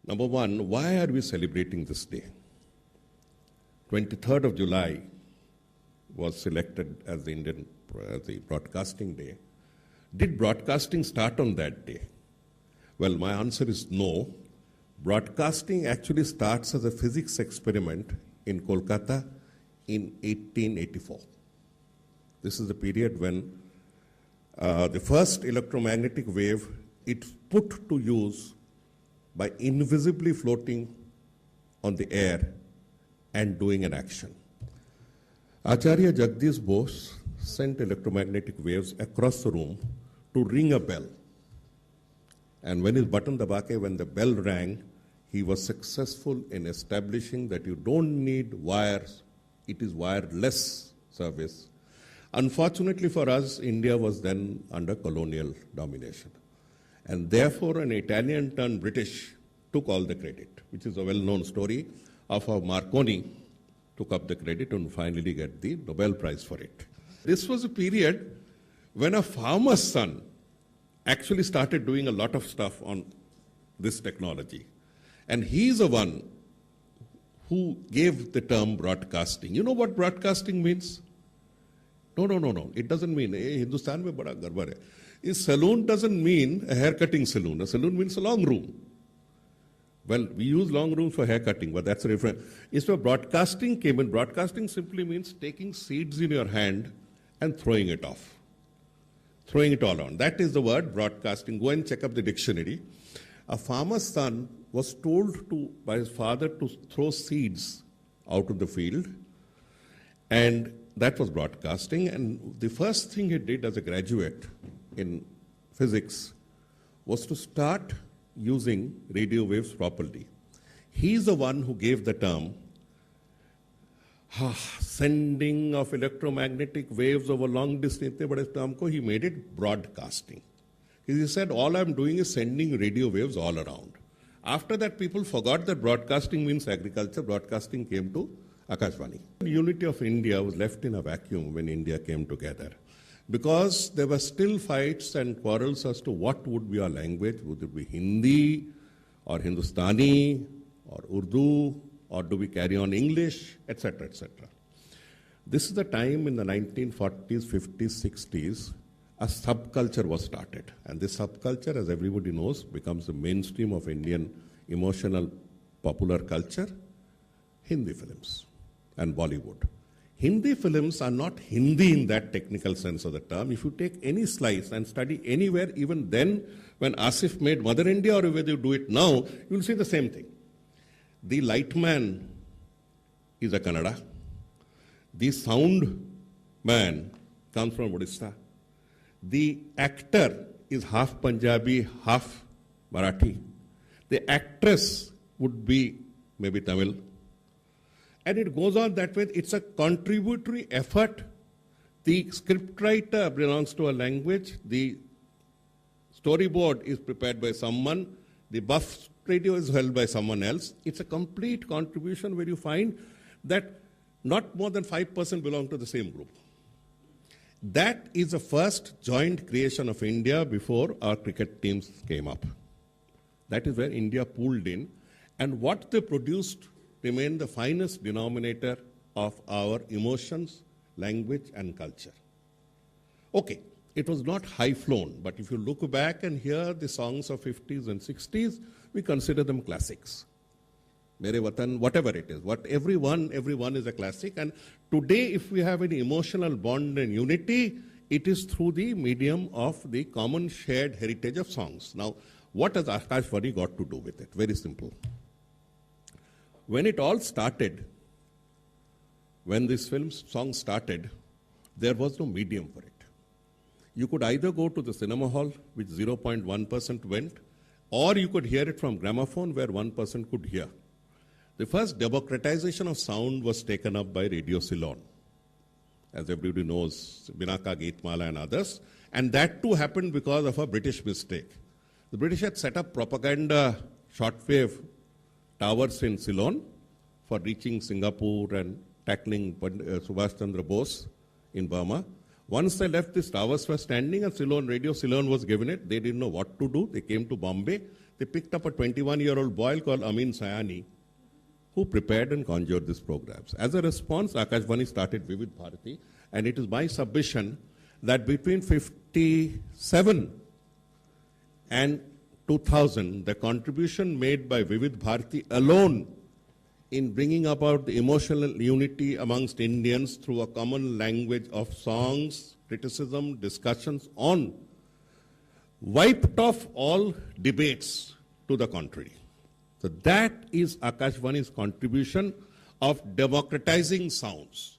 Number one, why are we celebrating this day? 23rd of July was selected as the Broadcasting Day. Did broadcasting start on that day? Well, my answer is no. Broadcasting actually starts as a physics experiment in Kolkata in 1884. This is the period when the first electromagnetic wave it's put to use by invisibly floating on the air and doing an action. Acharya Jagdish Bose sent electromagnetic waves across the room to ring a bell. And when his button dabake, when the bell rang, he was successful in establishing that you don't need wires, it is wireless service. Unfortunately for us, India was then under colonial domination. And therefore, an Italian turned British took all the credit, which is a well-known story of how Marconi took up the credit and finally get the Nobel Prize for it. This was a period when a farmer's son actually started doing a lot of stuff on this technology. And he's the one who gave the term broadcasting. You know what broadcasting means? No. It doesn't mean, Hindustan mein bada garbar hai. A saloon doesn't mean a haircutting saloon. A saloon means a long room. Well, we use long rooms for haircutting, but that's a different. It's where broadcasting came in. Broadcasting simply means taking seeds in your hand and throwing it off. Throwing it all on. That is the word broadcasting. Go and check up the dictionary. A farmer's son was told by his father to throw seeds out of the field, and that was broadcasting. And the first thing he did as a graduate in physics was to start using radio waves properly. He's the one who gave the term sending of electromagnetic waves over long distance, but इस term को he made it broadcasting. He said, all I'm doing is sending radio waves all around. After that, people forgot that broadcasting means agriculture. Broadcasting came to Akashvani. The unity of India was left in a vacuum when India came together, because there were still fights and quarrels as to what would be our language. Would it be Hindi or Hindustani or Urdu, or do we carry on English, etc., etc. This is the time in the 1940s, 50s, 60s, a subculture was started. And this subculture, as everybody knows, becomes the mainstream of Indian emotional popular culture, Hindi films and Bollywood. Hindi films are not Hindi in that technical sense of the term. If you take any slice and study anywhere, even then, when Asif made Mother India, or whether you do it now, you will see the same thing. The light man is a Kannada. The sound man comes from Odisha. The actor is half Punjabi, half Marathi. The actress would be maybe Tamil. And it goes on that way. It's a contributory effort. The scriptwriter belongs to a language. The storyboard is prepared by someone. The buff radio is held by someone else. It's a complete contribution where you find that not more than 5% belong to the same group. That is the first joint creation of India before our cricket teams came up. That is where India pooled in. And what they produced remained the finest denominator of our emotions, language, and culture. Okay, it was not high-flown, but if you look back and hear the songs of 50s and 60s, we consider them classics. Mere Watan, whatever it is, everyone is a classic. And today, if we have any emotional bond and unity, it is through the medium of the common shared heritage of songs. Now, what has Akashvani got to do with it? Very simple. When it all started, when this song started, there was no medium for it. You could either go to the cinema hall, which 0.1% went, or you could hear it from gramophone, where 1% could hear. The first democratization of sound was taken up by Radio Ceylon, as everybody knows, Binaka, Geetmala and others. And that too happened because of a British mistake. The British had set up propaganda shortwave towers in Ceylon for reaching Singapore and tackling Subhash Chandra Bose in Burma. Once they left, these towers were standing and Ceylon Radio, Ceylon was given it. They didn't know what to do. They came to Bombay. They picked up a 21-year-old boy called Amin Sayani, who prepared and conjured these programs. As a response, Akashvani started Vivid Bharati, and it is my submission that between 57 and 2000, the contribution made by Vivid Bharati alone in bringing about the emotional unity amongst Indians through a common language of songs, criticism, discussions on, wiped off all debates to the contrary. So that is Akashvani's contribution of democratizing sounds.